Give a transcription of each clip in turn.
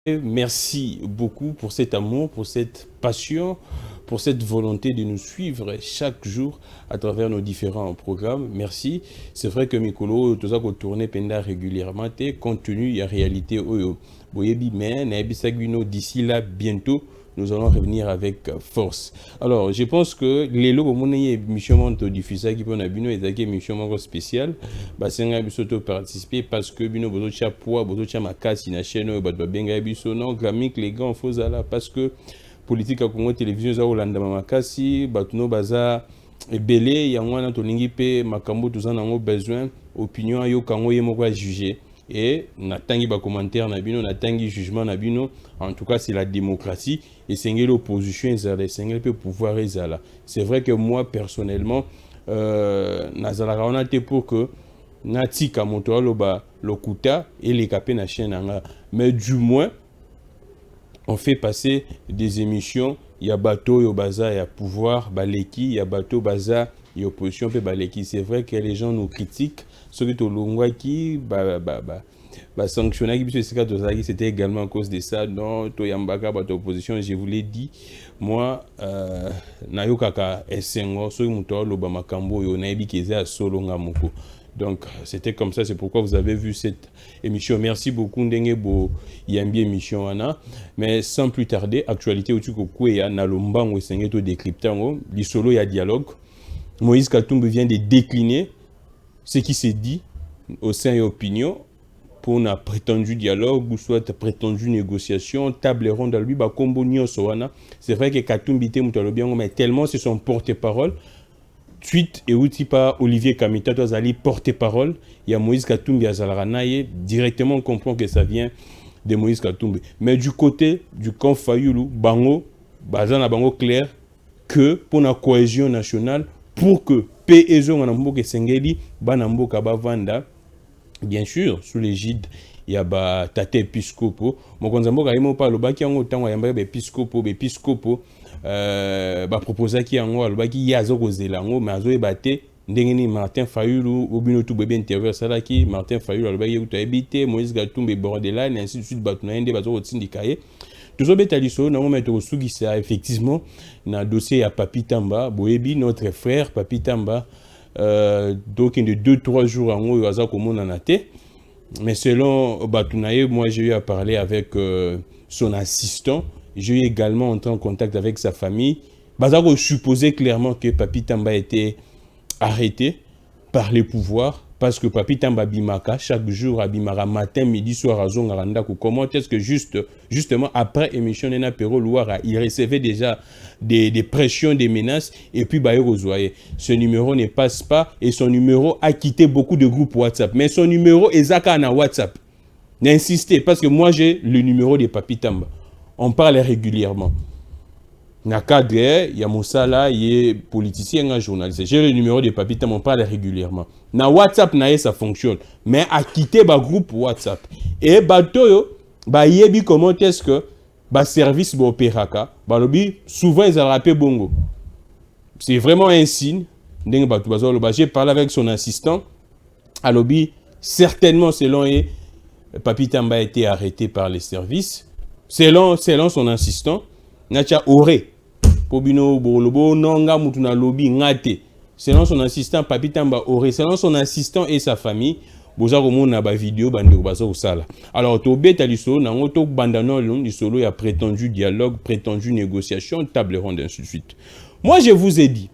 Merci beaucoup pour cet amour, pour cette passion, pour cette volonté de nous suivre chaque jour à travers nos différents programmes. Merci. C'est vrai que Mikolo, tout ça qu'on tourne pendant régulièrement, compte tenu de la réalité, mais d'ici là, bientôt, nous allons revenir avec force. Alors, je pense que les lots, mon émission diffusée qui peut nous et une émission spéciale, c'est un émission participer parce que bino bozo chapoa, bozo chamakasi na chaîne, batba benga biso non, gramique les gars, faut là parce que politique à Congo télévision za olanda makasi, batuno baza ebele ya mwana to lingi pe makambo tozana ngo besoin opinion yo kango yemo kwa juger. Et natangi ba commentaire na bino natangi jugement na bino, en tout cas c'est la démocratie et c'est l'opposition ezala c'est le pouvoir ezala. C'est vrai que moi personnellement nazala raona te pour que natika moto aloba lokuta et les capé na chaîne nga, mais du moins on fait passer des émissions, il y a bateau yo baza, il y a pouvoir baleki, il y a bateau baza, il y a opposition pe baleki. C'est vrai que les gens nous critiquent, ceux qui tolongwa qui sanctionner c'était également à cause de ça. Non, to yambaka bato opposition, je vous l'ai dit, moi nayokaka esengo so muto loba makambo yo nayebi keza solo ngamoko. Donc c'était comme ça, c'est pourquoi vous avez vu cette émission. Merci beaucoup Ndengebo Yambi émission ana, mais sans plus tarder, actualité utuko kweya na lombango esengeto décryptango, li solo ya dialogue. Moïse Katumbi vient de décliner ce qui s'est dit au sein et opinion pour un prétendu dialogue ou soit prétendue négociation, table ronde à lui, ba kombo nyonso wana. C'est vrai que Katumbi te mutalobiango, mais tellement c'est son porte-parole. Tweet et outil par Olivier Kamita, toi allez porte-parole. Il y a Moïse Katumbi à Zalaranaye. Directement, on comprend que ça vient de Moïse Katumbi. Mais du côté du camp Fayoulou, Bango, Bazana Bango clair que pour la cohésion nationale, pour que PEZO Manamboke Sengeli, Banambo Kabavanda, bien sûr, sous l'égide, il y a Tate Episcopo. Mon konzambo kaimo pa lobaki yango tango yamba Episcopo proposa ki yango lobaki yazo kozela ngo mais azo ebate ndengeni Martin Fayulu obino tout bébé interview salaki Martin Fayulu lobaki uto ebité Moïse Katumbi bordela et ainsi de suite batu na ende bazo kotindikaye toujours betaliso na mometo sugisa effectivement na dossier ya Papi Tamba boyebi notre frère Papi Tamba donc de 2-3 jours en haut aza komona na te. Mais selon Batunaye, moi j'ai eu à parler avec son assistant. J'ai eu également entré en contact avec sa famille. Bazako supposait clairement que Papi Tamba était arrêté par les pouvoirs parce que Papi Tamba bimaka chaque jour à Bimara matin, midi, soir à Zongaranda. Comment est-ce que justement après émission Nena Perro Louara, il recevait déjà des pressions, des menaces et puis Bayozoye. Ce numéro ne passe pas et son numéro a quitté beaucoup de groupes WhatsApp. Mais son numéro est Zakana WhatsApp. N'insistez parce que moi j'ai le numéro de Papi Tamba. On parle régulièrement. Na cadre, il y a Moussala, il est politicien, un journaliste. J'ai le numéro de Papi Tamba, on parle régulièrement. Na WhatsApp, ça fonctionne. Mais à quitter le groupe WhatsApp. Et Batoyo, yebi comment est-ce que service opéraka, souvent ils ont rappelé Bongo. C'est vraiment un signe. J'ai parlé avec son assistant. À lobby, certainement, selon eux, Papi Tamba a été arrêté par les services. Selon son assistant, Nacha Oré. Pobino Bolobo, Nonga Mutuna Lobby, Ngate. Selon son assistant, Papi Tamba Oré. Selon son assistant et sa famille, Boza Romo na ba vidéo bandeko baza osala. Alors to beta liso na ngoto bandano lisolo ya prétendu dialogue, prétendu négociation, table ronde ainsi de suite. Moi je vous ai dit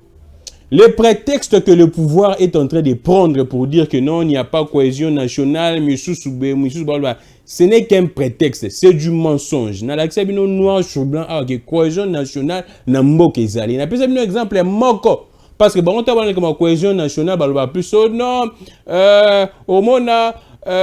le prétexte que le pouvoir est en train de prendre pour dire que non, il n'y a pas cohésion nationale, ce n'est qu'un prétexte, c'est du mensonge. Dans l'accès noir sur blanc, cohésion nationale, n'a mboke ezali. On a plus un exemple moko. Parce que bon, on a comme cohésion nationale, plus non, au mona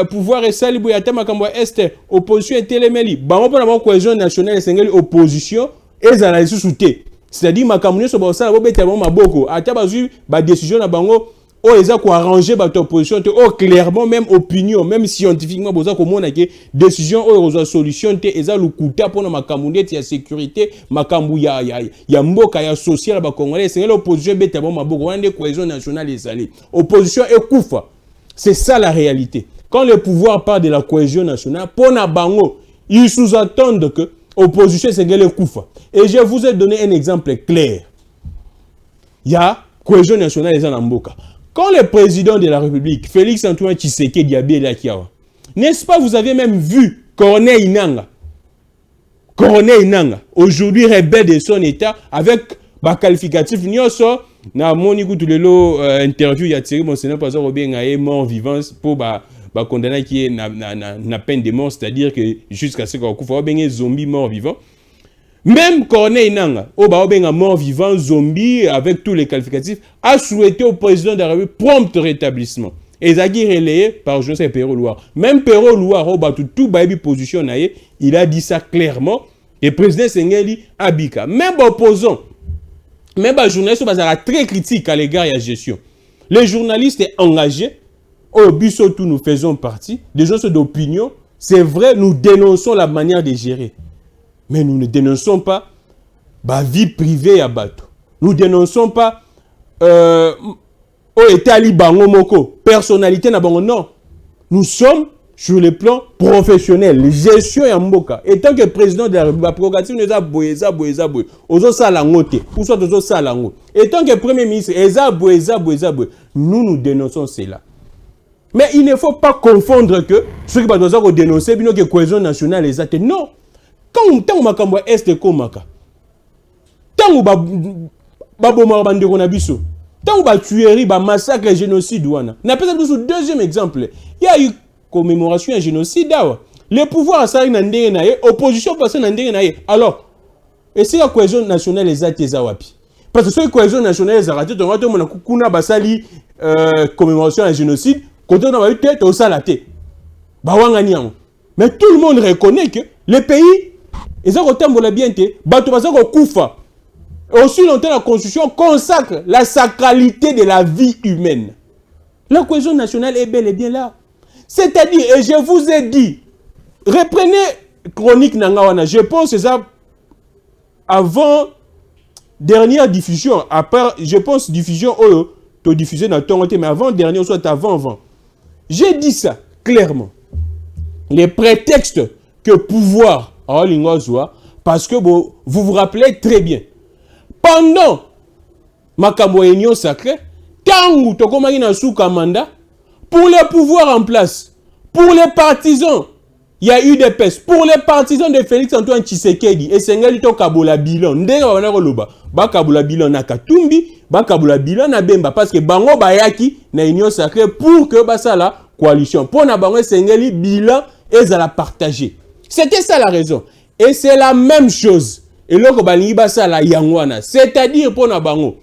pouvoir et salibu ya tema kambo est opposition et télémeli. Bah on peut avoir cohésion nationale et single opposition et ça la sous-souté. C'est-à-dire makamune so ça bo betement maboko. Ata bazu ba décision na bango o eza ko arranger ba opposition te o clairement même opinion même scientifiquement boza ko mona ke décision o rezo solution te eza lukuta pona makamune ya sécurité makambu ya mboka ya social ba congolais c'est l'opposition betement maboko on de cohésion nationale et salé. Opposition ekufa. C'est ça la réalité. Quand le pouvoir parle de la cohésion nationale pona bango Ils sous-attendent que l'opposition c'est le Koufa. Et je vous ai donné un exemple clair. Il y a cohésion nationale et Zamboka. Quand le président de la République, Félix Antoine Tshisekedi Diabé Lakiawa, n'est-ce pas, vous avez même vu Corneille Nanga. Corneille Nanga, aujourd'hui rebelle de son état, avec le qualificatif Nyoso, na moni kutu lelo interview ya Thierry Monseigneur Pazo Robien mort vivant pour condamner qui est na peine de mort, c'est-à-dire que jusqu'à ce qu'on faut bien zombie mort vivant. Même Corneille Nanga, mort vivant, zombie, avec tous les qualificatifs, a souhaité au président de la République prompt rétablissement. Et ça a été relayé par Joseph Perrault-Loire. Même Perrault-Loire, tout baby position, il a dit ça clairement. Et le président Sengeli Abika. Même opposant, même les journalistes sont très critiques à l'égard de la gestion. Les journalistes engagés, au Bissot, nous faisons partie, des gens d'opinion, c'est vrai, nous dénonçons la manière de gérer. Mais nous ne dénonçons pas la vie privée à bateau. Nous ne dénonçons pas personnalité na bango. Non. Nous sommes sur le plan professionnel, gestion et mboka. Et tant que président de la République, la prérogative nous a boyé. Ozo salangote, ou soit ozo salango. Et tant que premier ministre, nous dénonçons cela. Mais il ne faut pas confondre que ceux qui doivent dénoncer, que la cohésion nationale les a. Non. Quand on makambo est komaka. Tant on ba bomba bandeko na biso. Tant on ba tuerie, ba massacre, génocide wana. Na peut-être le deuxième exemple. Il y a eu commémoration et génocide dawa. Le pouvoir a sali na ndenge na ye, opposition passé na ndenge na ye. Alors, et si la cohésion nationale les a teza wapi? Parce que si la cohésion nationale les a raté, on va te mona kuna basali commémoration et génocide, quand on a eu tête au salaté. Ba wanga niamo. Mais tout le monde reconnaît que le pays ils ont bien été, aussi longtemps la Constitution consacre la sacralité de la vie humaine. La cohésion nationale est bel et bien là. C'est-à-dire, et je vous ai dit, reprenez Chronique Nangawana, je pense que ça, avant dernière diffusion, après, je pense diffusion, tu diffusé dans ton côté, mais avant dernière, soit avant. J'ai dit ça clairement. Les prétextes que pouvoir parce que vous vous rappelez très bien. Pendant Makambo Union Sacrée, quand Tokomaki na souka mandat, pour les pouvoirs en place, pour les partisans, il y a eu des pestes. Pour les partisans de Félix Antoine Tshisekedi, et Sengeli to Kabola Bilan, Ndenga wana koloba, ba Kabola Bilan na Katumbi, ba Kabola Bilan na Bemba, parce que bango bayaki na Union Sacrée pour que basa la coalition. Pour na bango Sengeli Bilan, et à la partager. C'était ça la raison. Et c'est la même chose. Et là, c'est-à-dire pour Nabango,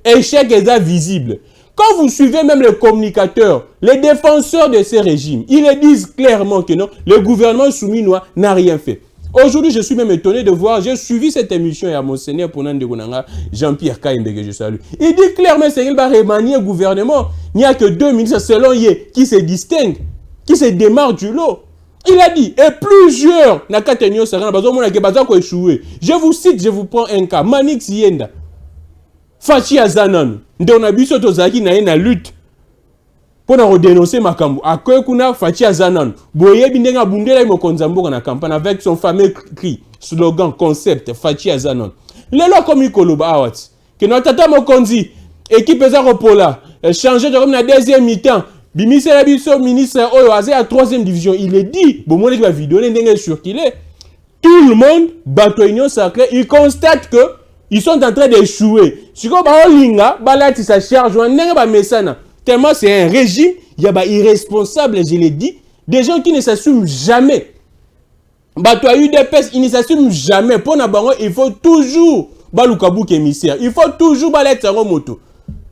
échec est visible. Quand vous suivez même les communicateurs, les défenseurs de ces régimes, ils le disent clairement que non, le gouvernement souminois n'a rien fait. Aujourd'hui, je suis même étonné de voir, j'ai suivi cette émission et à Monseigneur Jean-Pierre Kaïmbe que je salue. Il dit clairement qu'il va remanier le gouvernement. Il n'y a que 2 ministres selon Yé qui se distinguent, qui se démarrent du lot. Il a dit, et plusieurs, je vous cite, je vous prends un cas, Manix Yenda, Fachi Azanan, Ndonabiso Tozaki na na lutte pour dénoncer Makambo, à Kuna Fachi Azanan, Boye Bindenga Bundela Mokonzambo na campagne avec son fameux cri, slogan, concept, Fachi Azanan. Lelo comme Ikoloba Awat, que notre tata Mokonzi, équipe Zaropola, changé de comme la deuxième mi-temps. Bimise la biso ministre Oyo Azé à 3e division, il est dit, bon moi la vidéo n'est sûr qu'il est. Tout le monde, bateau Union Sacrée, il constate que ils sont en train d'échouer. Si vous avez linga, balati sa charge, tellement c'est un régime, il y a irresponsable, je l'ai dit, des gens qui ne s'assument jamais. Bateau a eu des pestes, ils ne s'assument jamais. Pour Nabango, il faut toujours balukabouk émissaire, il faut toujours balati sa moto.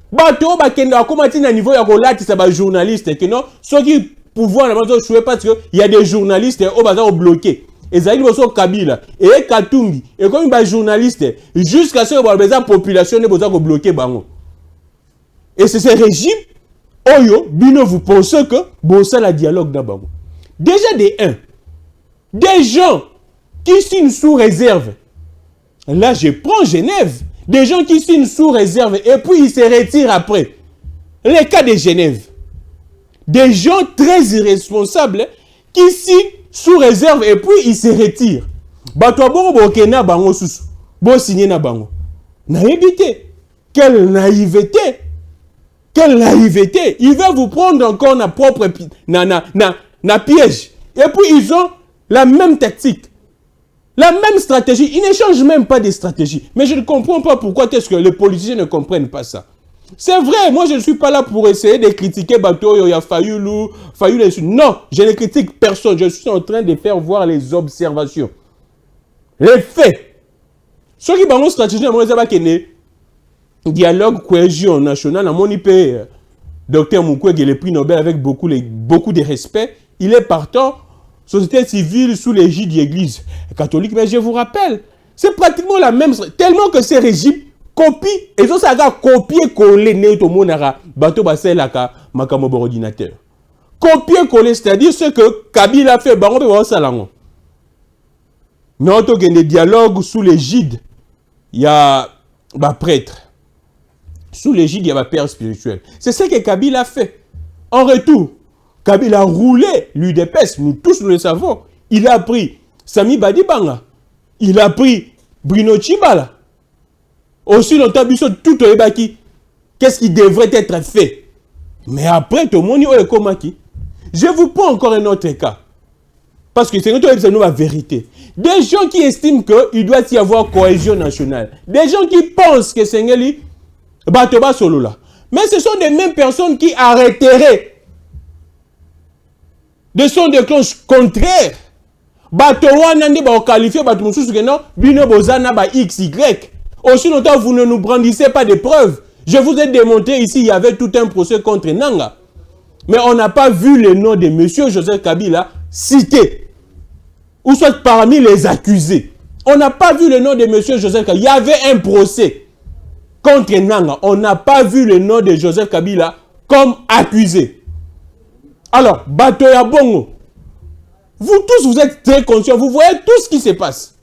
Bateau bakenda komati na niveau ya kolati sa ba journaliste que non ceux qui pouvoir na bazo jouer parce que il y a des journalistes au bazar bloqués et Zali boso Kabila et Katumbi et comme ba journaliste jusqu'à ce que ba bazar population ne bozo bloquer bango. Et c'est ce régime oyo bino vous pensez que bon ça la dialogue da bango. Déjà des gens qui signent sous réserve. Là je prends Genève. Des gens qui signent sous réserve et puis ils se retirent après. Les cas de Genève. Des gens très irresponsables qui signent sous réserve, et puis il se retire. Bato bongo bokena bango susu. Bo signé na bango. Naïveté. Quelle naïveté. Quelle naïveté. Il va vous prendre encore na propre na piège. Et puis ils ont la même tactique. La même stratégie. Ils ne changent même pas de stratégie. Mais je ne comprends pas pourquoi est-ce que les politiciens ne comprennent pas ça. C'est vrai, moi je ne suis pas là pour essayer de critiquer Bato, il y a Fayoulou, non, je ne critique personne. Je suis en train de faire voir les observations. Les faits. Ce qui est une stratégie, c'est un dialogue cohésion nationale. Mon IP, Dr Mukwege, le prix Nobel avec beaucoup de respect, il est partant. Société civile sous l'égide de l'Église catholique. Mais je vous rappelle, c'est pratiquement la même... Tellement que ces régimes copient, et ça va copier-coller néotomonara, bateau baselaka, makamo ordinateur. Copier-coller, c'est-à-dire ce que Kabila a fait, baron pe salango. Mais en tant que des dialogues sous l'égide, il y a un prêtre. Sous l'égide, il y a un père spirituel. C'est ce que Kabila a fait. En retour, Kabila a roulé l'UDPS, nous tous nous le savons. Il a pris Sami Badibanga. Il a pris Bruno Chibala. Aussi longtemps, tout au Ebaki. Qu'est-ce qui devrait être fait? Mais après, tout le monde est comme qui. Je vous prends encore un autre cas. Parce que c'est la vérité. Des gens qui estiment qu'il doit y avoir cohésion nationale. Des gens qui pensent que c'est Batoba Solola. Mais ce sont les mêmes personnes qui arrêteraient de son de cloche contraire. Batowa nande ba qualifié batou mususu que non, bino bozana ba XY. Aussi longtemps vous ne nous brandissez pas de preuves. Je vous ai démontré ici, il y avait tout un procès contre Nanga. Mais on n'a pas vu le nom de monsieur Joseph Kabila cité. Ou soit parmi les accusés. On n'a pas vu le nom de monsieur Joseph Kabila. Il y avait un procès contre Nanga. On n'a pas vu le nom de Joseph Kabila comme accusé. Alors, Batoya Bongo, vous tous, vous êtes très conscients, vous voyez tout ce qui se passe.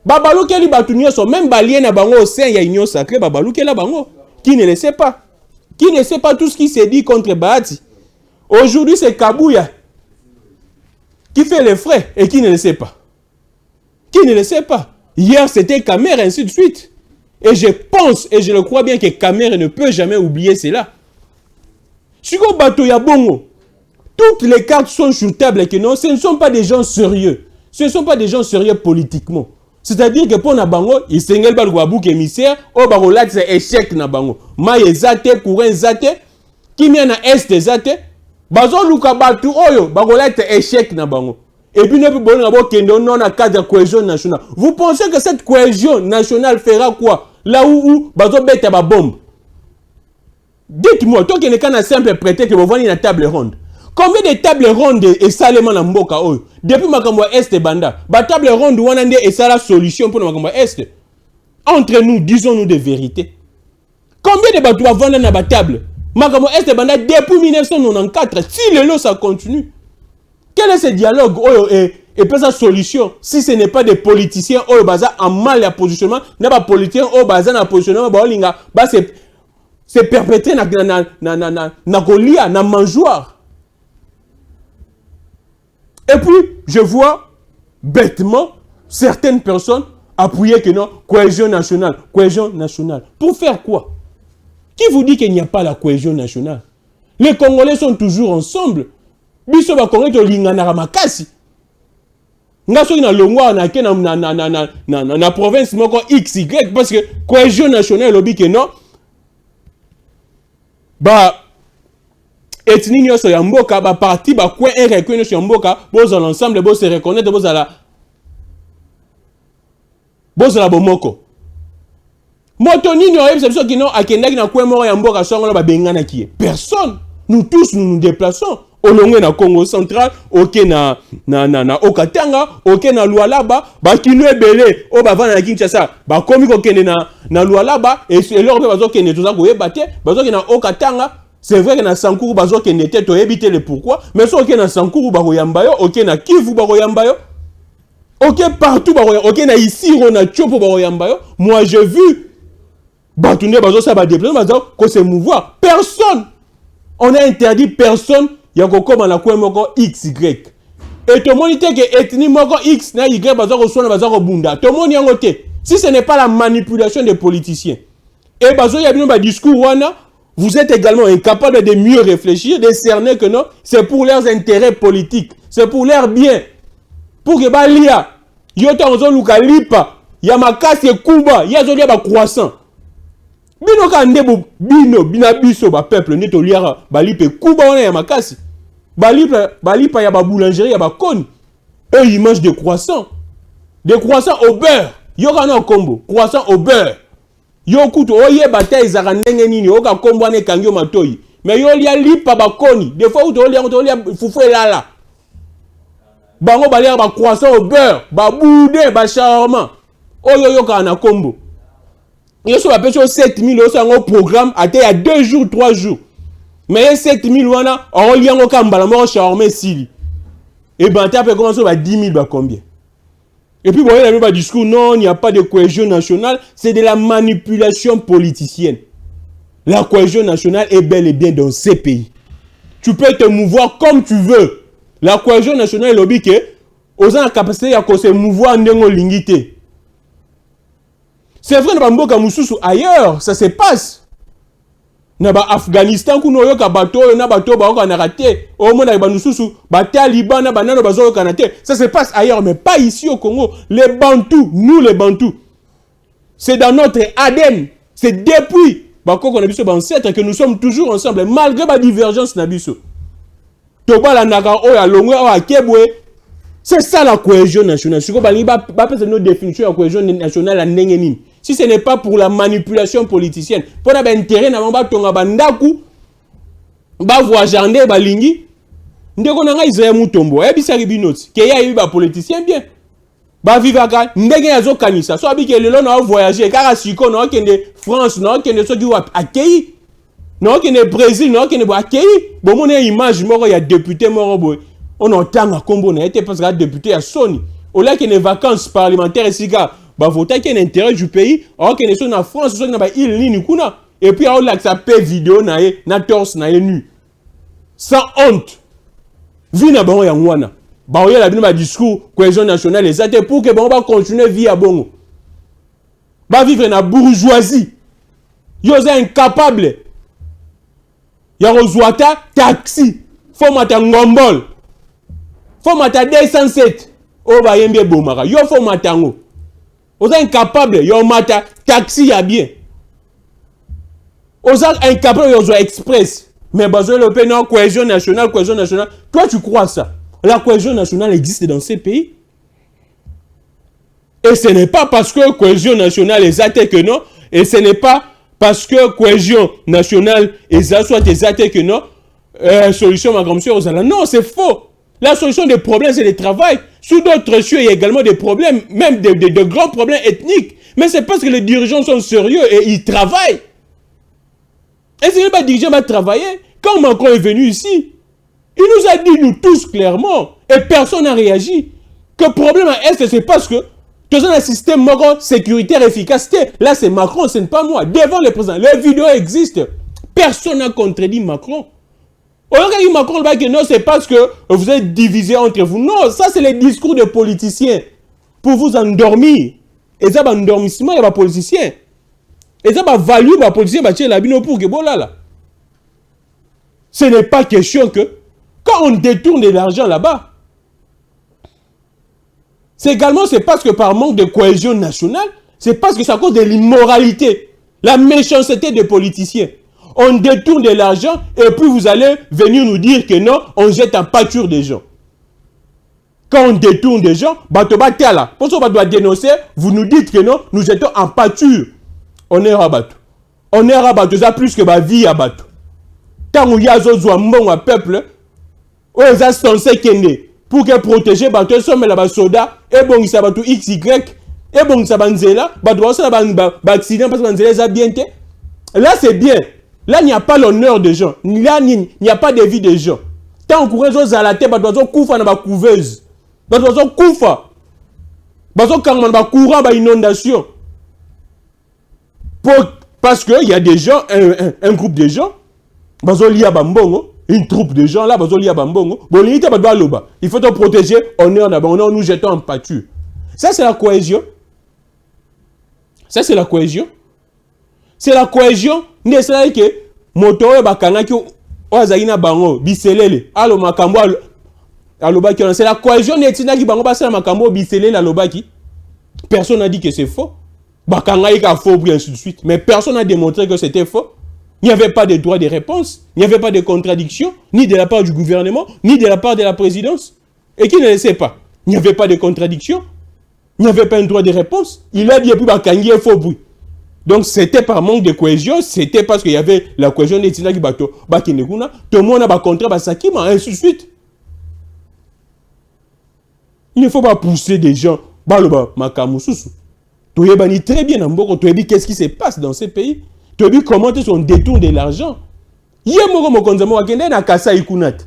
Babalou Keli Batounio sont même baliés na bango au sein, il y a une union sacrée, Babalou Kela Bango, qui ne le sait pas. Qui ne sait pas tout ce qui s'est dit contre Bahati. Aujourd'hui, c'est Kabouya qui fait les frais et qui ne le sait pas. Qui ne le sait pas. Hier, c'était Kamer, ainsi de suite. Et je pense, et je le crois bien, que Kamer ne peut jamais oublier cela. Sugo Batoya Bongo, toutes les cartes sont sur table et que non, ce ne sont pas des gens sérieux. Ce ne sont pas des gens sérieux politiquement. C'est-à-dire que pour Nabango, il s'engage par le Wabouk émissaire, au Barolat, c'est échec Nabango. Maïe Zate, Courant Zate, qui vient à Est Zate, Bazon Luka Batu Oyo, Barolat, c'est échec Nabango. Et puis, nous pouvons non à cadre de cohésion nationale. Vous pensez que cette cohésion nationale fera quoi? Là où Bazon bête à la bombe. Dites-moi, toi qui n'es qu'un simple prêté que vous voyez une table ronde. Combien de tables rondes est salement en Mboka Oyo? Depuis Makambo Est et Banda, la table ronde Wanande est ça la solution pour Makambo Est. Entre nous, disons-nous des vérités. Combien de bateaux vendre dans la table? Makambo Est et Banda depuis 1994. Si le lot ça continue. Quel est ce dialogue Oyo et pas sa solution si ce n'est pas des politiciens Oyo baza en mal à positionnement, n'a pas politiciens Oyo baza na positionnement ba olinga ba c'est perpétré na golia na mangeoire. Et puis, je vois bêtement certaines personnes appuyer que non, cohésion nationale. Cohésion nationale. Pour faire quoi? Qui vous dit qu'il n'y a pas la cohésion nationale? Les Congolais sont toujours ensemble. Biso ba Congolais to lingana makasi. Ngaso ina longwa na province moko XY parce que cohésion nationale obi que non. Bah ethnie nyonso ya mboka ba parti ba coin un recoin sur mboka boza l'ensemble bo se reconnaître bozala bomoko moto nini oyebisa biso kino akendaki na coin moko ya mboka songo ba bengana ki personne. Nous tous nous déplaçons au long na Congo central OK na Okatanga OK na Lualaba ba kino ebele o ba vana na Kinshasa ba komi ko kende na Lualaba et leur pe bazo kende toza ko yebate bazo kende na Okatanga. C'est vrai que na Sankuru bazo ke nete to éviter le pourquoi mais so ke na Sankuru ba koyamba yo OK na Kivu ba koyamba yo OK partout ba koyamba OK na ici on a chopo ba koyamba yo. Moi j'ai vu Batunde bazo ça ba déplacer bazo ko se mouvoir personne. On a interdit personne ya ko comme na ko moko XY. Et tout le monde dit que ethnie moko X na Y bazako sona bazako bunda. Tout le monde y a si ce n'est pas la manipulation des politiciens. Et bazo y a bien discours wana, vous êtes également incapable de mieux réfléchir, de cerner que non, c'est pour leurs intérêts politiques, c'est pour leur bien. Pour que balia, yota ozo luka lipa, yamakasi kuba, yazo ba croissant. Bino ka ndebo bino bina biso ba peuple neto liara balipe kuba wana yamakasi. Balipa ya ba boulangerie ya ba koni. Eux ils mangent des croissants. Des croissants au beurre. Yoka na combo, croissant au beurre. Yo kuto oye bata ezaka ndenge nini oka kombo ane kangyo matoyi. Mais yo lia lipa ba koni. Des fois to lia fufu elala. Bango balia ba croissant au beurre, ba boudin, ba shawarma. Oyo yoka na combo. Yo so ba peso 7000 yo so un programme à il y a 2 jours, 3 jours. Mais 7000 wana on lia ngo kambala mo shawarma sili. Et ben t'as fait commencer ba 10 000 ba combien? Et puis, vous voyez, le discours, non, il n'y a pas de cohésion nationale, c'est de la manipulation politicienne. La cohésion nationale est bel et bien dans ces pays. Tu peux te mouvoir comme tu veux. La cohésion nationale est l'objet que, aux gens la capacité à se mouvoir en lingité. C'est vrai, dans Mboka Moussousou, ailleurs, ça se passe. Na ba Afghanistan kuno yo ka bato na bato ba ko na raté au monde ba nususu ba Taliban na banano ba zo kanate ça se passe ailleurs mais pas ici au Congo. Les Bantous, nous les Bantous, c'est dans notre ADN, c'est depuis ba ko na biso ba ancêtre que nous sommes toujours ensemble malgré ba divergence na biso to ba la naka o ya longwe o akebwe. C'est ça la cohésion nationale. Si ba peut nos définitions de cohésion nationale à ndengenini. Si ce n'est pas pour la manipulation politicienne, pour avoir intérêt na mamba tonga bandaku, ba voyager ba lingi, ndeko nanga Israël mutombo, e bisari binoti, ke ya ba politicien bien. Ba vivaka ndenge yazo kanisa, so abi ke lelo na voyager kaka siko na kende France, na kende so ki wa akei. Na kende Brésil, na kende ba akei. Bon mon image moko ya député moko boy. On entend à combo na été parce que député à Sony. Au là qu'il y a des vacances parlementaires ici ga ba voter qui est l'intérêt du pays, alors qu'il est en France, so na ba il ligne kuna. Et puis on là que ça paie vidéo na torse na nu. Sans honte. Vina ba ya ngwana. Ba oya la bino ba discours cohésion nationale et ça pour que ba continuer vie à bongo. Ba vivre na bourgeoisie. Yo incapable. Ya rozwata taxi. Faut mata ngombol. Faut mata 207. O ba yembe bomara. Yo faut matango. Vous êtes incapable. Yo mata taxi ya bien. Vous êtes incapable yo express. Mais besoin le pays non cohésion nationale, cohésion nationale. Toi tu crois ça? La cohésion nationale existe dans ces pays. Et ce n'est pas parce que cohésion nationale est athée que non. Et ce n'est pas parce que cohésion nationale est soit athée que non. Solution ma grand-mère aux Alans. Non, c'est faux. La solution des problèmes, c'est le travail. Sous d'autres cieux, il y a également des problèmes, même de grands problèmes ethniques. Mais c'est parce que les dirigeants sont sérieux et ils travaillent. Et ce n'est pas le dirigeant qui va travailler. Quand Macron est venu ici, il nous a dit, nous tous clairement, et personne n'a réagi, que le problème à Est, c'est parce que tu as un système sécuritaire efficace. Là, c'est Macron, ce n'est pas moi. Devant le président, les vidéos existent. Personne n'a contredit Macron. On Macron que non, c'est parce que vous êtes divisés entre vous. Non, ça c'est les discours des politiciens pour vous endormir. Et ça, endormissement, il y a des politiciens. Et ça, value des politiciens, pour que bon là. Ce n'est pas question que quand on détourne de l'argent là-bas, c'est également parce que par manque de cohésion nationale, c'est parce que c'est à cause de l'immoralité, la méchanceté des politiciens. On détourne de l'argent et puis vous allez venir nous dire que non, on jette en pâture des gens. Quand on détourne des gens, pour ça on doit dénoncer, vous nous dites que non, nous jetons en pâture. On est rabattu. On est rabattu, ça plus que ma vie à battu. Quand il y a un peuple, on est censé pour que protéger les soldats, et bon, il s'abat tout XY, et bon, il s'abat Nzela, accident parce que Nzela est bien. Là, c'est bien. Là, il n'y a pas l'honneur des gens. Là, il n'y a pas de vie des gens. Tant qu'on courage aux alatés, il y a koufa dans la couveuse. Il y a koufa. Il y a courant dans inondation. Parce qu'il y a des gens, un groupe de gens, il y a une troupe de gens là, bazoli à Bambongo, bonita badwa loba. Il faut te protéger, honneur d'abord, nous jetons en pâture. Ça c'est la cohésion. Ça c'est la cohésion. C'est la cohésion. N'est ce que moto bakanga ki ozalina bango biselele. Alo makambo aloba ki c'est la cohésion netina ki bango basala makambo biselele aloba ki. Personne n'a dit que c'est faux. Bakanga ika faux puis ainsi de suite. Mais personne n'a démontré que c'était faux. Il n'y avait pas de droit de réponse, il n'y avait pas de contradiction, ni de la part du gouvernement, ni de la part de la présidence. Et qui ne le sait pas? Il n'y avait pas de contradiction, il n'y avait pas un droit de réponse. Il a dit, et puis, Bakangi est faux bruit. Donc, c'était par manque de cohésion, c'était parce qu'il y avait la cohésion des Tinaki Bato, Bakineguna, tout le monde a un contrat, Basakima, ainsi de suite. Il ne faut pas pousser des gens, Baloba, Makamususu. Tu es très bien en Mboko, tu es qu'est-ce qui se passe dans ces pays? Tu as vu comment on détourne de l'argent. Il y a un konzamo akende na kasa ikunat.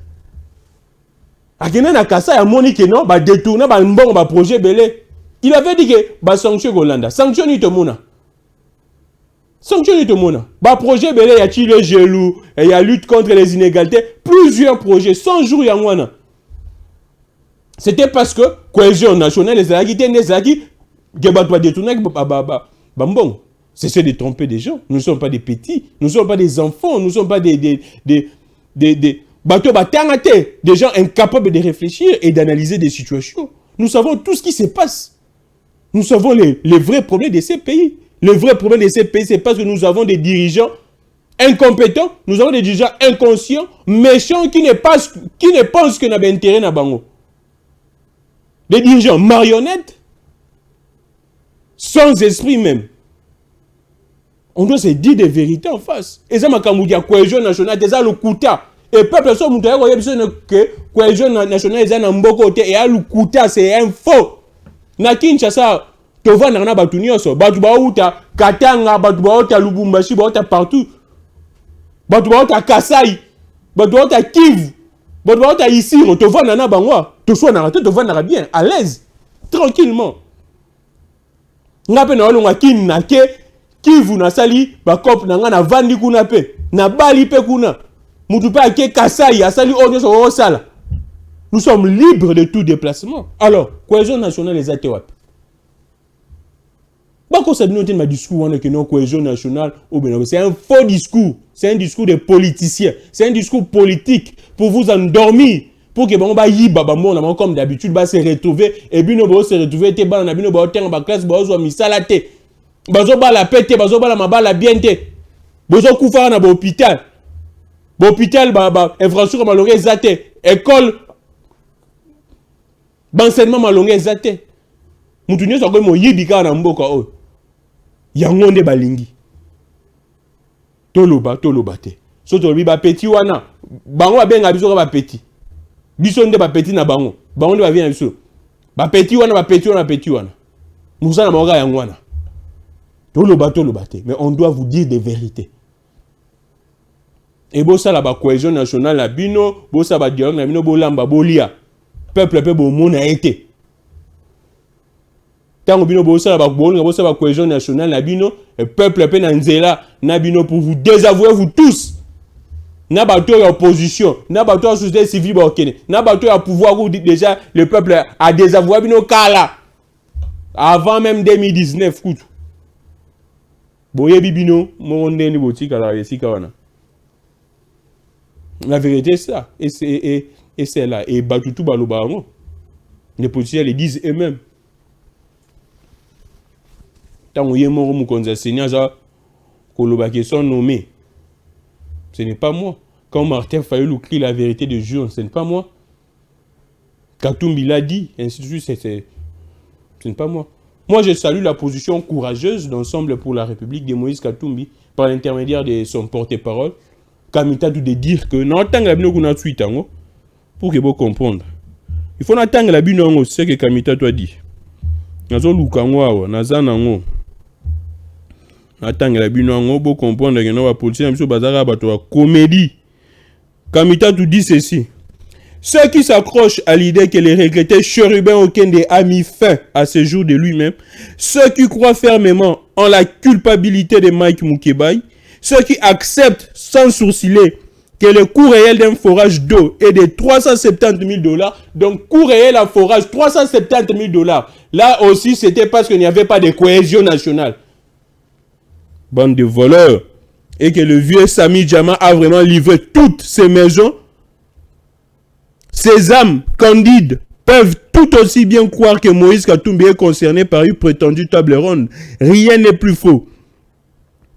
Akende na kasa ya moni ke non ba détourner ba mbongo ba projet belé. Il avait dit que ba sanction Golanda, sanction ni to mona. Sanction ni to mona. Ba projet belé ya ti le gelou et ya lutte contre les inégalités, plusieurs projets 100 jours ya mwana. C'était parce que cohésion nationale les zaki tene zaki que ba doit détourner ba mbongo. C'est de tromper des gens. Nous ne sommes pas des petits. Nous ne sommes pas des enfants. Nous ne sommes pas des gens incapables de réfléchir et d'analyser des situations. Nous savons tout ce qui se passe. Nous savons les vrais problèmes de ces pays. Le vrai problème de ces pays, c'est parce que nous avons des dirigeants incompétents. Nous avons des dirigeants inconscients, méchants, qui ne pensent que nous avons intérêt à Bango. Des dirigeants marionnettes, sans esprit même. On doit se dire des vérités en face. Et ça, ma cohésion nationale, c'est ça le kouta. Et peuple, ça, vous avez que cohésion nationale, c'est un bon côté. Et le kouta, c'est un faux. Na Kinshasa, tu vas dans la Batunioso, Batubauta, Katanga, Batubauta, Lubumbashi, Batubauta partout. Batubauta Kasai, Batubauta Kivu, Batubauta ici, tu vas dans la Bangwa. Tu sois dans la tête, tu vas dans bien, à l'aise, tranquillement. N'a pas de kin na ke. Kivu na sali bakop na nga na vandi kuna pe na bali pe kuna mutu pa ke Kasai asali onyo so sala. Nous sommes libres de tout déplacement. Alors cohésion nationale les atewap. Bako sabino ten ma discours on que non cohésion nationale c'est un faux discours, c'est un discours de politiciens, c'est un discours politique pour vous endormir. Pour que bon ba yiba ba mona comme d'habitude ba se retrouver et bino ba se retrouver te ba na bino ba tenga ba classe ba zo misala te. Bazo ba la pete, bazo ba la mabala bien te. Bazo koufa na hôpital. Hôpital ba infrastructure malongé zate, école d'enseignement malongé zate. Mutunyo so ko mo yibika na mboka o. Yango nde balingi. Toloba te. So to bi ba petit wana, bango ba benga biso ba petit. Biso nde ba petit na bango. Bango nde ba vient biso. Ba petit wana. Musa na moga yango wana. Toloba te. Mais on doit vous dire des vérités. Et bossa la ba cohésion nationale la bino, bossa ba dialogue na bino bolamba bolia. Peuple pe bo mona été. Tango bino bossa la ba bolanga bossa ba cohésion nationale la bino, et peuple pe na nzela na bino pour vous désavouer vous tous. Na ba to opposition, na ba to société civile ba okene, na ba to pouvoir où déjà le peuple a désavoué bino kala. Avant même 2019 kutu. Boye bibino, mon ni boutique à la wana. La vérité c'est ça. Et c'est là. Et Batutu Balobarango. Les politiciens les disent eux-mêmes. Tant que Yemoro Mukonza Seigneur, Kolobake sont nommés. Ce n'est pas moi. Quand Martin Fayulu crie la vérité de jour, ce n'est pas moi. Katumbi l'a dit, ainsi de suite, ce n'est pas moi. Moi, je salue la position courageuse d'Ensemble pour la République de Moïse Katumbi par l'intermédiaire de son porte-parole, Kamita de dire que non, tant que la suite pour que vous comprendre. Il faut attendre la bino ce que Kamita t'a dit. Nazo lukango nazanango. Attendre la bino pour comprendre que la politique na biso bazara bato comédie. Kamita tout dit ceci. Ceux qui s'accrochent à l'idée que le regretté Chérubin Okende a mis fin à ce jour de lui-même, ceux qui croient fermement en la culpabilité de Mike Mukebai, ceux qui acceptent sans sourciller que le coût réel d'un forage d'eau est de 370 000 $. Donc, coût réel à forage, 370 000 $. Là aussi, c'était parce qu'il n'y avait pas de cohésion nationale. Bande de voleurs. Et que le vieux Sami Djama a vraiment livré toutes ses maisons. Ces âmes candides peuvent tout aussi bien croire que Moïse Katumbi est concerné par une prétendue table ronde. Rien n'est plus faux.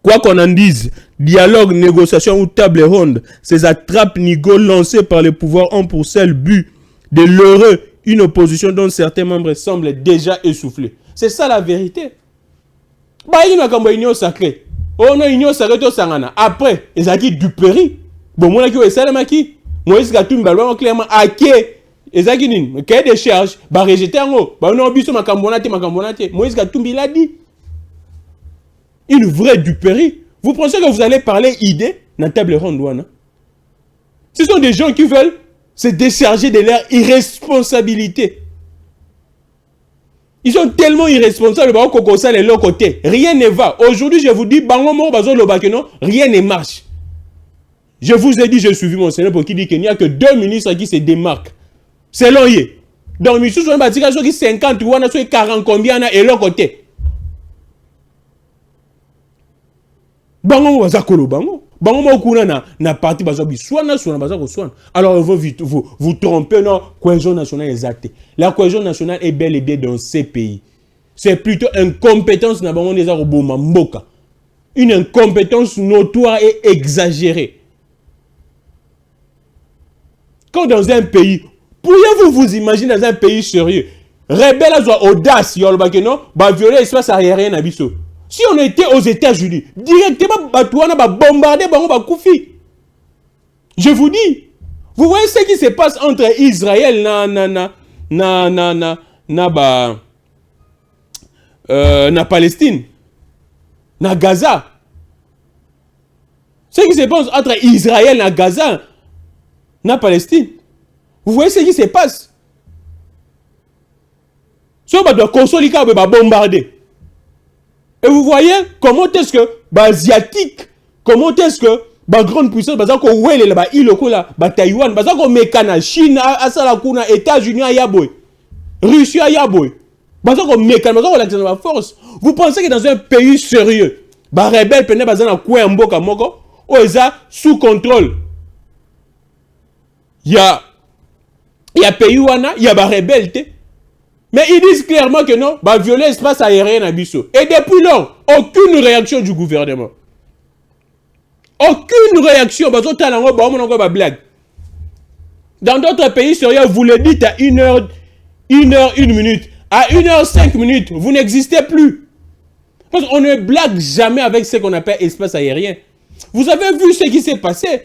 Quoi qu'on en dise, dialogue, négociation ou table ronde, ces attrapes-nigauds lancées par le pouvoir ont pour seul but de leurrer une opposition dont certains membres semblent déjà essoufflés. C'est ça la vérité. Bah, il y a une union sacrée. On a une union sacrée to sangana. Après, ils ont dit du péri. Bon, moi, qui est maki. Moïse Katumbi, clairement, à qui ils ont dit, cahier de charges, bah, rejeter en haut. Bah, on a oublié ma cambonate. Moïse Katumbi l'a dit. Une vraie duperie. Vous pensez que vous allez parler idée dans la table ronde? Ce sont des gens qui veulent se décharger de leur irresponsabilité. Ils sont tellement irresponsables de leur côté. Rien ne va. Aujourd'hui, je vous dis, rien ne marche. Je vous ai dit, j'ai suivi mon Seigneur pour qui dit qu'il n'y a que 2 ministres qui se démarquent. C'est l'OIE. Donc, il y a qui 50 ou 40 combien et leur côté. Bango baza kolo bango mo kuna na parti baza biswana baza ko swana. Alors vous trompez, non, cohésion nationale exacte. La cohésion nationale est bel et bien dans ces pays. C'est plutôt incompétence na bango neza ko boma mboka. Une incompétence notoire et exagérée. Quand dans un pays, pourriez-vous vous imaginer dans un pays sérieux, rebelle a audace yolba que non, ba violer l'espace aérien na biso. Si on était aux États-Unis, directement, Batouana va bombarder Koufi. Je vous dis, vous voyez ce qui se passe entre Israël na Palestine, na Gaza. Ce qui se passe entre Israël na Gaza, na Palestine. Vous voyez ce qui se passe. Si on va consolider, on va bombarder. Et vous voyez comment est-ce que asiatique, comment est-ce que grande puissance, Taïwan, Mekana, Chine, Asalakuna, États-Unis, Ayaboy, Russie, Ayaboy, Mekana, la force. Vous pensez que dans un pays sérieux, rebelle pene bazana kwe mboka moko, oza sous contrôle. Il y a pays wana, il y a rebelle te. Mais ils disent clairement que non, violer l'espace aérien à Bissau. Et depuis lors, aucune réaction du gouvernement. Aucune réaction. Dans d'autres pays sérieux, vous le dites à 1 heure, 1 minute. À 1 heure 5 minutes, vous n'existez plus. Parce qu'on ne blague jamais avec ce qu'on appelle espace aérien. Vous avez vu ce qui s'est passé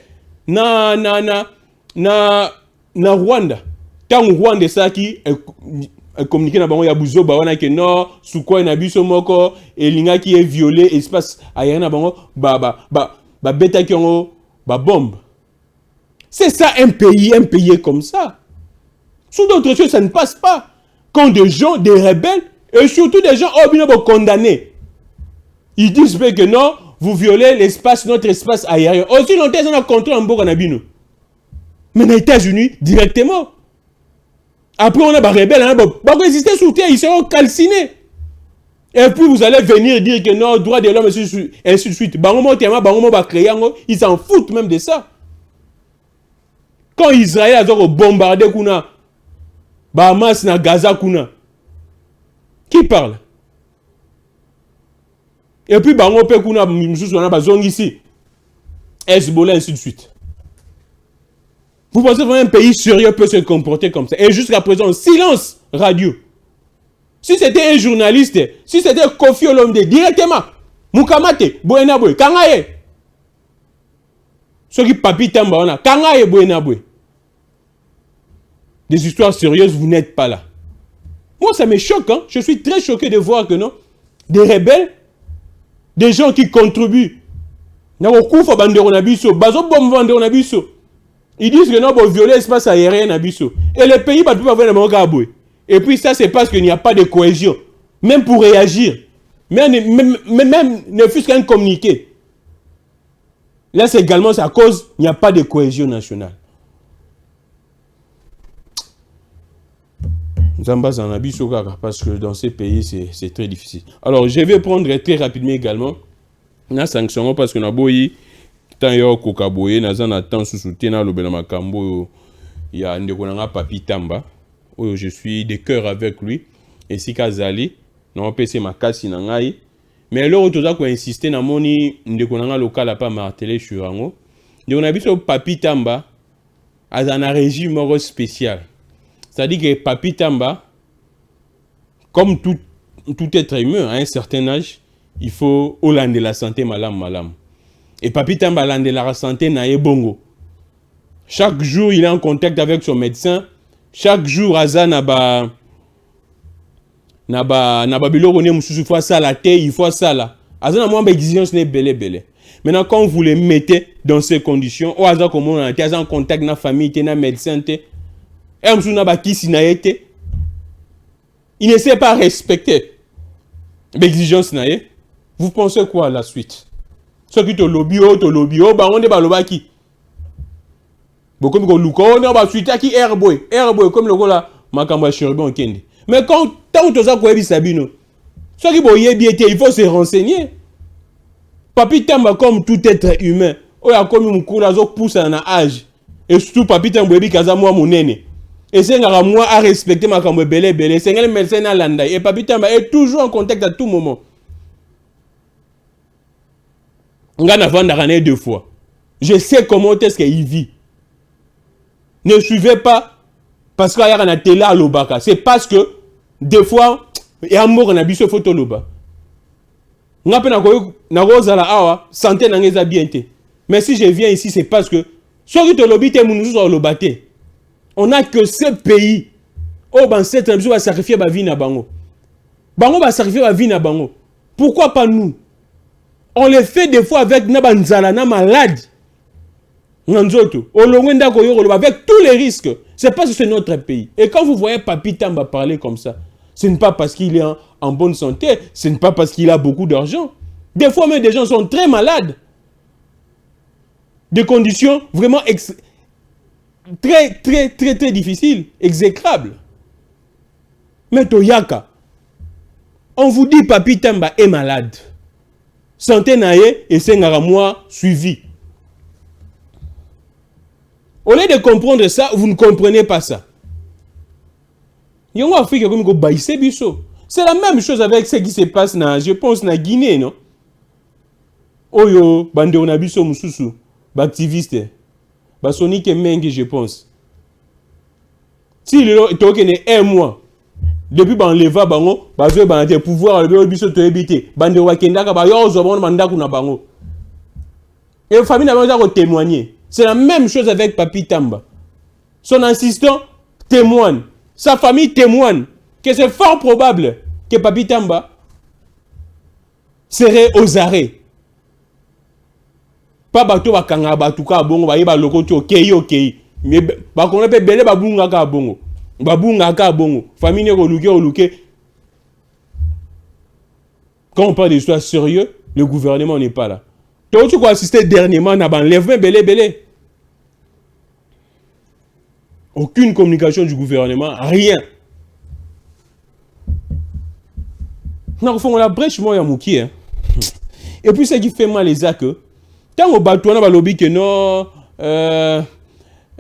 na Rwanda. Quand Rwanda ça qui communiqué na bango ya buzo ba wana ke non sukoi na biso moko elinga qui est violé espace aérien na bango beta ki ongo bombe. C'est ça un pays comme ça. Sous d'autres choses ça ne passe pas. Quand des gens, des rebelles et surtout des gens condamnés, ils disent que non, vous violez l'espace, notre espace aérien. Aussi longtemps ils ont contrôle en Boka Nabino. Mais dans les États-Unis directement. Après, on a des rebelles, ils existent sous terre, ils seront calcinés. Et puis, vous allez venir dire que non, droit de l'homme, et ainsi de suite. Ils s'en foutent même de ça. Quand Israël a bombardé Hamas na Gaza, qui parle? Et puis, ici, Hezbollah, ainsi de suite. Vous pensez qu'un pays sérieux peut se comporter comme ça? Et jusqu'à présent, silence radio. Si c'était un journaliste, si c'était Kofi Olomide, directement, Mukamate, Boenabwe, Kangaye. Ceux qui papi Tambaona, Kangaye, Boenabwe. Des histoires sérieuses, vous n'êtes pas là. Moi, ça me choque, hein? Je suis très choqué de voir que non, des rebelles, des gens qui contribuent, ils disent que non, pour violer l'espace aérien à Bissau. Et les pays, peuvent avoir un Mongaboué. Et puis ça, c'est parce qu'il n'y a pas de cohésion. Même pour réagir. Même ne fût-ce qu'un communiqué. Là, c'est également à cause il n'y a pas de cohésion nationale. Parce que dans ces pays, c'est très difficile. Alors, je vais prendre très rapidement également la sanction parce que Naboyi, tant yo kokaboye, nazana tant sous soutien na lobela makambo, il y a Ndekonanga Papi Tamba, où je suis de cœur avec lui, et si Kazali, non PC Makasi Nangai. Mais là, on a insisté na moni Ndekonanga local a pas martelé sur Rango. Donc on a vu sur Papi Tamba, à un régime spécial. C'est-à-dire que Papi Tamba, comme tout être humain à un certain âge, il faut hollander la santé malam. Et Papi Tamba hollander la santé na bongo. Chaque jour, il est en contact avec son médecin. Chaque jour, Aza naba biloko ne mususu fois ça la terre, il faut ça là. Aza na moins exigence ne belé. Maintenant, quand vous les mettez dans ces conditions, ou Aza comme on est en contact na famille, na médecin, et mususu na ba kisi na été, il ne sait pas respecter l'exigence na ye. Vous pensez quoi à la suite? Ceux qui te lobby, bah on est ba lobaki. Bon, comme on a suite qui airboy, comme le gars Makamba Chiribon Kendi. Mais quand tant que ça quoi Sabino, ceux qui boyé bien, il faut se renseigner. Papi Tamba comme tout être humain, oh ya comme un cours zo pousse à un âge. Et surtout Papi Tamba bi kaza moi mon nene. Et c'est ngara moi à respecter Makamba belé, c'est ngel médecin na landa et Papi Tamba est toujours en contact à tout moment. Ngana vanda rané 2 fois. Je sais comment est-ce qu'il vit. Ne suivez pas parce qu'il y a un télé à l'Obaka. C'est parce que des fois, il y a un mot qu'on a vu sur photo l'Oba. On a awa santé n'a bien été. Mais si je viens ici, c'est parce que ceux qui te lobby te mounous sur l'Obate. On n'a que ce pays. Oh ben cette ambition va sacrifier ma vie na bango. Bango va sacrifier ma vie na bango. Pourquoi pas nous? On les fait des fois avec Nabanzala, na malade. Avec tous les risques. C'est parce que c'est notre pays. Et quand vous voyez Papi Tamba parler comme ça, ce n'est pas parce qu'il est en bonne santé, ce n'est pas parce qu'il a beaucoup d'argent. Des fois même des gens sont très malades. Des conditions vraiment très difficiles, exécrables. Mais Toyaka, on vous dit Papi Tamba est malade. Santé naye et c'est un mois suivi. Au lieu de comprendre ça, vous ne comprenez pas ça. C'est la même chose avec ce qui se passe, je pense, en Guinée, non? Oyo, bande on a biso mususu, activiste, Sonic Mengi, je pense. Si le token est 1 mois, depuis ban leva bango, bazo ban des pouvoirs, le biso to éviter, bande wakenda ka ba yo zo bon mandaku na bango. Et famille n'a pas témoigner. C'est la même chose avec Papi Tamba. Son assistant témoigne. Sa famille témoigne que c'est fort probable que Papi Tamba serait aux arrêts. Pas bateau ba kanga batuka bongo ba yeba lokoti ok. Mais ba kono pe belé babunga ka bongo. Babunga ka bongo. Famille ne oluke. Quand on parle d'histoire sérieux, le gouvernement n'est pas là. Tu as assisté dernièrement à l'enlèvement belé. Aucune communication du gouvernement, rien. Non, on la brèche, moi, Yamouki. Et puis, ce qui fait mal, les actes, tant au bateau, on a lobby que non,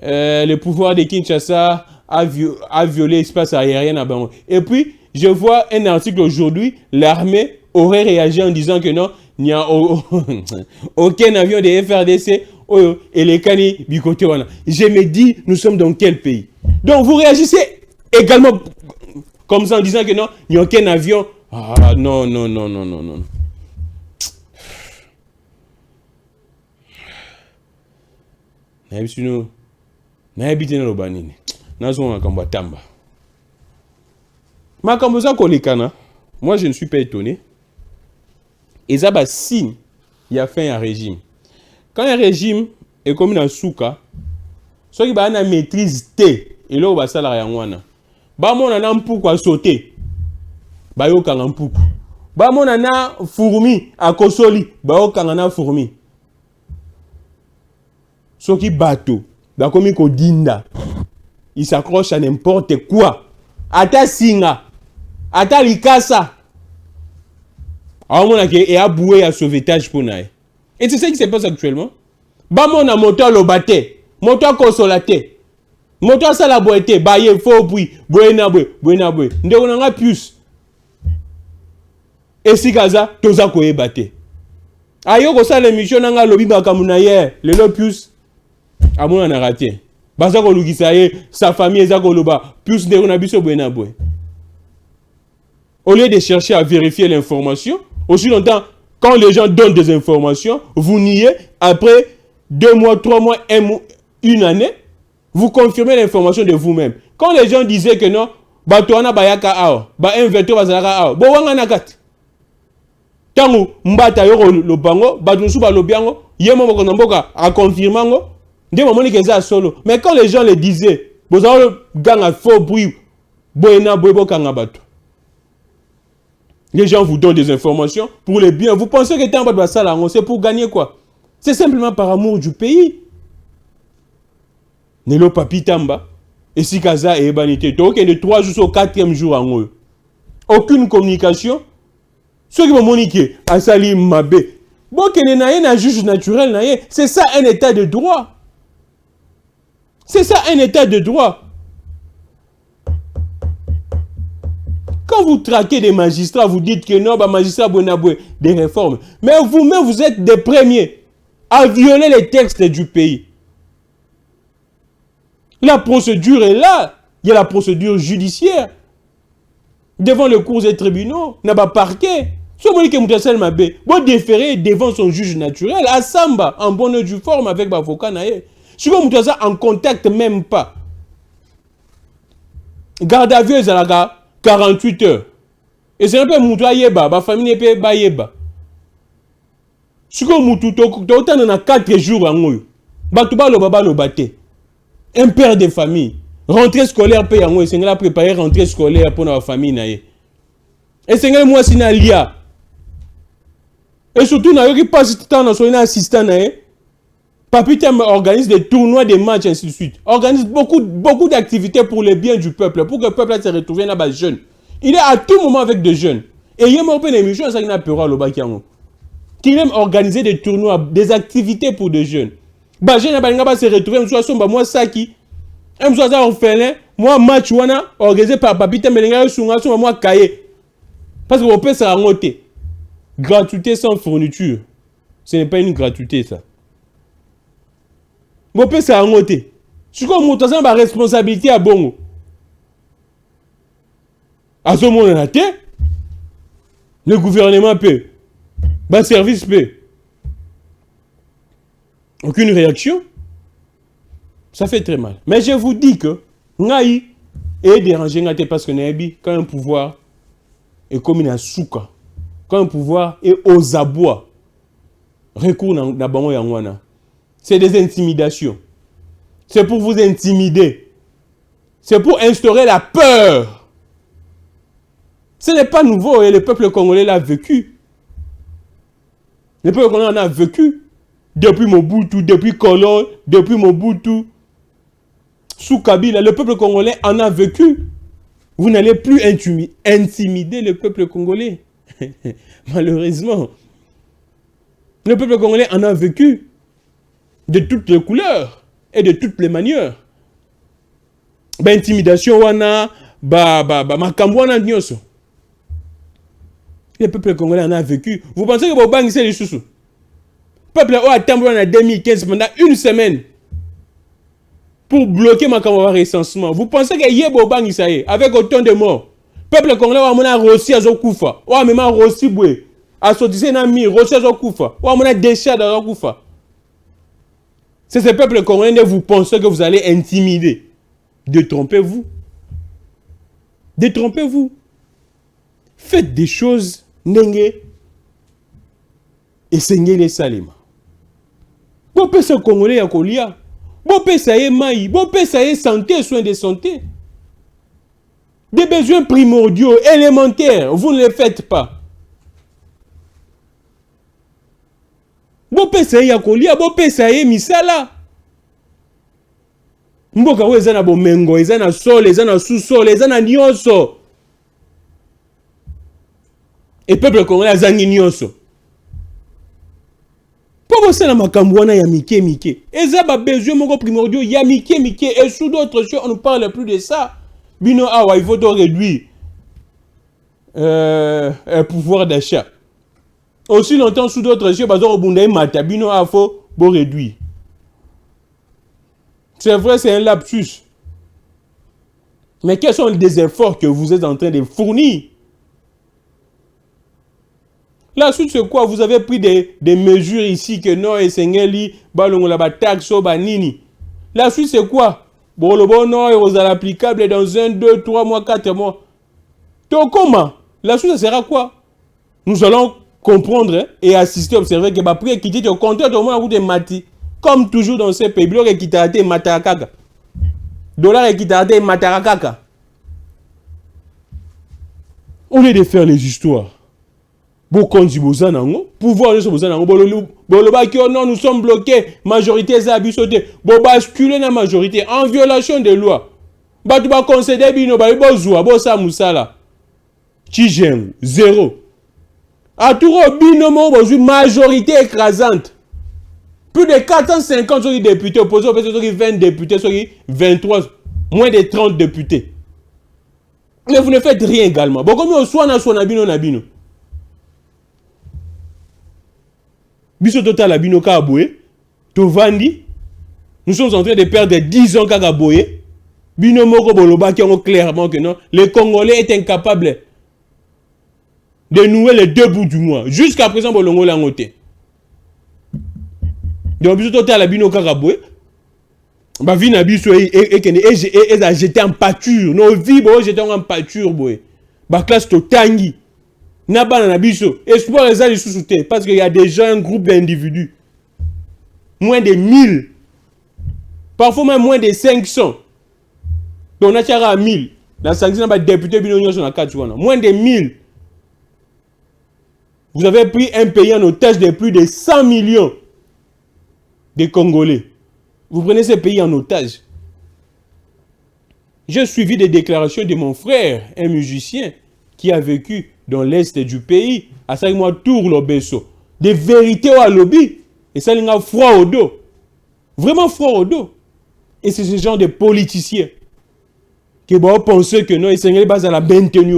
le pouvoir de Kinshasa a violé l'espace aérien à Bango. Et puis, je vois un article aujourd'hui, l'armée aurait réagi en disant que non, il n'y a aucun avion de FRDC et les canis du côté. Je me dis, nous sommes dans quel pays? Donc vous réagissez également comme ça en disant que non, il n'y a aucun avion. Ah non. Moi je ne suis pas étonné. Et ça, c'est signe il y a fait un régime. Quand un régime est comme un souka, ceux qui ont une maîtrise T, et là, on va salarier en wana. Bah, mon a un pouco à sauter. Bah, yo kang un pouco. Bah, mon a fourmi à kosoli. Bah, yo kang un fourmi. Ce qui bateau, d'accord, dinda. Il s'accroche à n'importe quoi. Ata singa, ata likasa. Alors, on a et a boué à sauvetage pour naï. Et c'est ça qui se passe actuellement. Bah, mon a moteur le batté, moteur consolaté, moteur ça la boîte, bah, il faut puis, buena. Nde on a plus. Et si kaza, toza koye batté. Ayo ko ça l'émission nanga lobi bakamunaye, le plus. À mon on a raté. Baza ko lugisa ye, sa famille eza ko loba, plus nde on a biso buena. Au lieu de chercher à vérifier l'information, aussi longtemps, quand les gens donnent des informations, vous niez, après 2 mois, 3 mois, 1 mois, 1 année, vous confirmez l'information de vous-même. Quand les gens disaient que non, Batoana Bayaka Ao, Ba Inverto Bazalaka Ao, Bowanga Nakat. Tango, Mbata Yoro Lobango, Badunsu Balobiango, Yemo Mokonamboka, a confirmé, de moment que ça solo. Mais quand les gens le disaient, vous avez le gang à faux bruit, Boena Boebo Kangabato. Les gens vous donnent des informations pour le bien. Vous pensez que tant de ça là, c'est pour gagner quoi? C'est simplement par amour du pays. Nelo papi tamba. Et si kaza et banité. Donc, de 3 jours au 4e jour en eux. Aucune communication. Ceux qui vont moniquer, Asali Mabé. Bon, qu'il y ait un juge naturel, c'est ça un état de droit. C'est ça un état de droit. Quand vous traquez des magistrats, vous dites que non, magistrat Bonaboué, des réformes. Mais vous-même, vous êtes des premiers à violer les textes du pays. La procédure est là. Il y a la procédure judiciaire. Devant les cours et tribunaux, n'a pas parquet. Ce qui est Moutassel Mabé, vous déférez devant son juge naturel, à Samba, en bonne et due forme avec l'avocat. Si vous Moutassel en contact même pas. Garde à vue, Zalaga. 48 heures. Et c'est un peu Moutoua Yeba, ma famille n'est pas Yeba. Si vous Moutou, autant on a 4 jours en haut. Batouba le baba le baté. Un père de famille. Rentrée scolaire paye en haut. C'est là préparer rentrée scolaire pour notre famille. Et c'est là moi si na lia. Et surtout, na qui passe tout le temps dans son assistant. Papi organise des tournois, des matchs, ainsi de suite. Organise beaucoup d'activités pour le bien du peuple, pour que le peuple se retrouve dans les jeunes. Il est à tout moment avec des jeunes. Et il y a une émission, ça qui n'a pas le bakiango. Qui aime organiser des tournois, des activités pour des jeunes. Bah, je n'ai pas se retrouver, moi, ça qui. Moi, orphelin, moi, match, organisé par Papi Temelenga, moi, cahier. Parce que vous pouvez se ranger. Gratuité sans fourniture. Ce n'est pas une gratuité, ça. Vous pouvez se ranger. Si vous avez une responsabilité à Bongo. À ce moment-là, le gouvernement peut. Le service peut. Aucune réaction. Ça fait très mal. Mais je vous dis que Ngaï est dérangé parce que Naïbi, quand un pouvoir est comme une souka, quand un pouvoir est aux abois, recours dans la banque Yangwana. C'est des intimidations. C'est pour vous intimider. C'est pour instaurer la peur. Ce n'est pas nouveau et le peuple congolais l'a vécu. Le peuple congolais en a vécu. Depuis Mobutu, depuis Kolon, depuis Mobutu, sous Kabila, le peuple congolais en a vécu. Vous n'allez plus intimider le peuple congolais. Malheureusement. Le peuple congolais en a vécu. De toutes les couleurs et de toutes les manières. Intimidation wana, makambo wana nyoso. Le peuple congolais en a vécu. Vous pensez que Bobang c'est les sous-sous? Le peuple a attendu en 2015 pendant 1 semaine pour bloquer makambo recensement. Vous pensez que yé Bobang Isaïe avec autant de morts? Le peuple congolais a reçu à Zokoufa. Ou a même reçu boué. A sorti na mi reçu à Zokoufa. Ou a déchet à Zokoufa. C'est ce peuple congolais, vous pensez que vous allez intimider. Détrompez-vous. Détrompez-vous. Faites des choses, n'enge. Et seignez les salima. Bon, pesa congolais ya kolia. Bon, pesa ye maï. Bon, pesa ye santé, soins de santé. Des besoins primordiaux, élémentaires, vous ne les faites pas. Bon, pesa ye ya kolia. Bon, pesa ye misala. Mboka oyo eza na bomengo, eza na sol, eza na sous-sol, eza na nyonso. Et peuple congolais azangi nyonso. Pour bosser na makambo wana ya mike mike. Eza ba besoin moko primordiaux ya mike mike. Et sous d'autres choses, on ne parle plus de ça. Bino awa, il faut donc réduire pouvoir d'achat. Aussi longtemps sous d'autres choses, bazo obunda mata bino a faut bo réduire. C'est vrai, c'est un lapsus. Mais quels sont les efforts que vous êtes en train de fournir? La suite, c'est quoi? Vous avez pris des mesures ici que non, et Sengeli, balongo la taxe, banini. La suite, c'est quoi? Bon, le bon non, vous allez applicable dans 1, 2, 3 mois, 4 mois. Donc, comment? La suite, ça sera quoi? Nous allons comprendre et assister, observer que après, quitter au contraire, au moins, vous de mati. Comme toujours dans ces pays, bloc qui t'a été matarakaka. Dollar qui t'a été matarakaka. Au lieu de faire les histoires. Beaucoup de pouvoir de non, nous sommes bloqués, majorité zabisoté, bo basculer la majorité en violation des lois. Ba tu ba concéder bino ba bozwa bo sa musala. Tijeng 0. A tout bino mo bozwi majorité écrasante. Plus de 450 députés opposés, 20 députés, 23, moins de 30 députés. Mais vous ne faites rien également. Bon, comme on soit na bino. Biso total abino ka aboye, tovandi, nous sommes en train de perdre 10 ans kaka aboye. Bino moko boloba ki on clairement que non, les Congolais est incapable de nouer les deux bouts du mois. Jusqu'à présent bolongo la ngote. Donc biso total abino kaka aboye. Ba vi na biso et a jeté en pâture. Nos vies bo jeté en pâture boye. Ba classe totangi. Nabana nabiso, espoir les a sous-souté parce qu'il y a déjà un groupe d'individus. Moins de 1000. Parfois même moins de 500. Donc on a à 1000. La sanction n'a pas député binonion sur la carte. Moins de 1000. Vous avez pris un pays en otage de plus de 100 millions de Congolais. Vous prenez ce pays en otage. J'ai suivi des déclarations de mon frère, un musicien, qui a vécu dans l'est du pays, à ça moi tour le besso, des vérités au lobby, et ça il a froid au dos, vraiment froid au dos. Et c'est ce genre de politiciens qui vont penser que non, ils sont basés à la maintenue.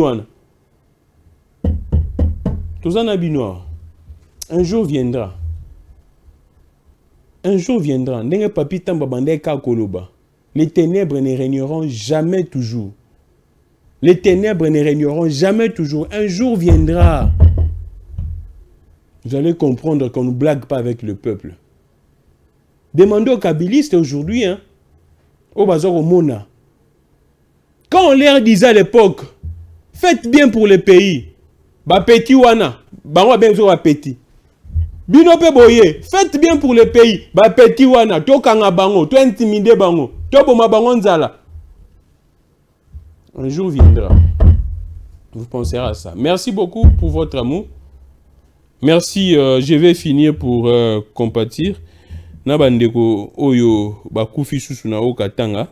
Tout ça n'a binoir. Un jour viendra. Un jour viendra. Les ténèbres ne régneront jamais toujours. Les ténèbres ne régneront jamais toujours. Un jour viendra. Vous allez comprendre qu'on ne blague pas avec le peuple. Demandez aux kabylistes aujourd'hui, au bazar au Mona. Quand on leur disait à l'époque, faites bien pour le pays. Ba petit wana, ba wa benzo wa petit. Bino pe boye, faites bien pour le pays. Ba petit wana, to kanga bango, to intimider bango, to boma bango nzala. Un jour viendra. Vous penserez à ça. Merci beaucoup pour votre amour. Merci. Je vais finir pour compatir. Nabandeko oyo bakufi susu na okatanga.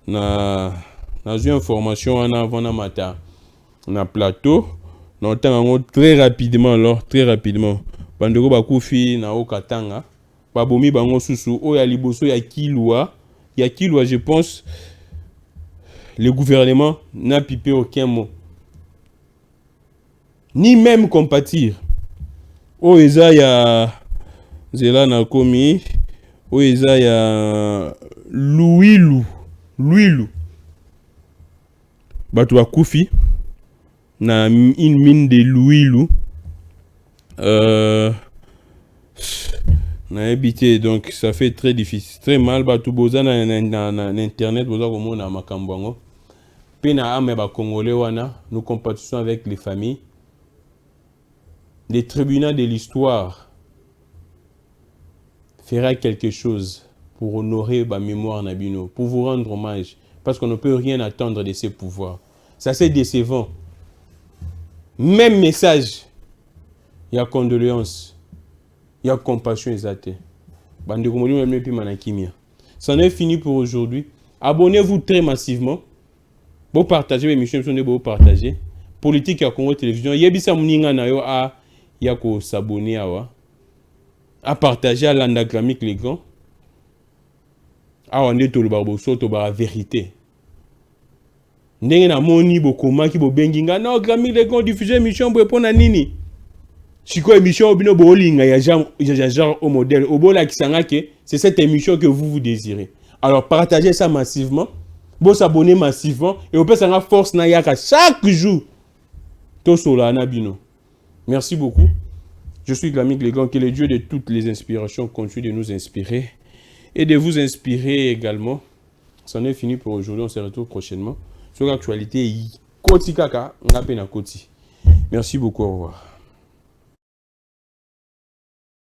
Na une information en avant na mata na plateau. Na tango très rapidement alors très rapidement. Bandeko bakufi na okatanga. Babomi bango susu oya liboso ya Kilwa. Ya Kilwa je pense. Le gouvernement n'a pipé aucun mot. Ni même compatir. O eza ya Zela na komi. O eza ya Louilou. Batu wa Koufi. Na une mine de Louilou. Na habité donc ça fait très difficile, très mal. Batu boza na internet boza komo na makambango. Pena ame ba Congolais wana, nous compatissons avec les familles. Les tribunaux de l'histoire fera quelque chose pour honorer ma mémoire Nabino, pour vous rendre hommage, parce qu'on ne peut rien attendre de ces pouvoirs. Ça c'est décevant. Même message, il y a condoléances, il y a compassion exaltée. C'en est fini pour aujourd'hui. Abonnez-vous très massivement. Vous partagez les émissions, vous partagez. Politique à Congo Télévision. Yebisa Mninga na yo a yako s'abonner à partager à l'andagramique les gants. Ah, on est tout le barboso, tout la vérité. Ndenge na moni bokoma ki bo benginga na gramique les gants diffuser émission pour répondre à nini. Chiko émission obino bolinga ya genre au modèle obola kisanga ke c'est cette émission que vous désirez. Alors partagez ça massivement, vous abonnez massivement et vous pouvez avoir force na yaka chaque jour. To solana bino. Merci beaucoup. Je suis Glamic Legan, que le Dieu de toutes les inspirations continue de nous inspirer et de vous inspirer également. C'en est fini pour aujourd'hui, on se retrouve prochainement sur l'actualité Koti Kaka, on appelle Koti. Merci beaucoup, au revoir.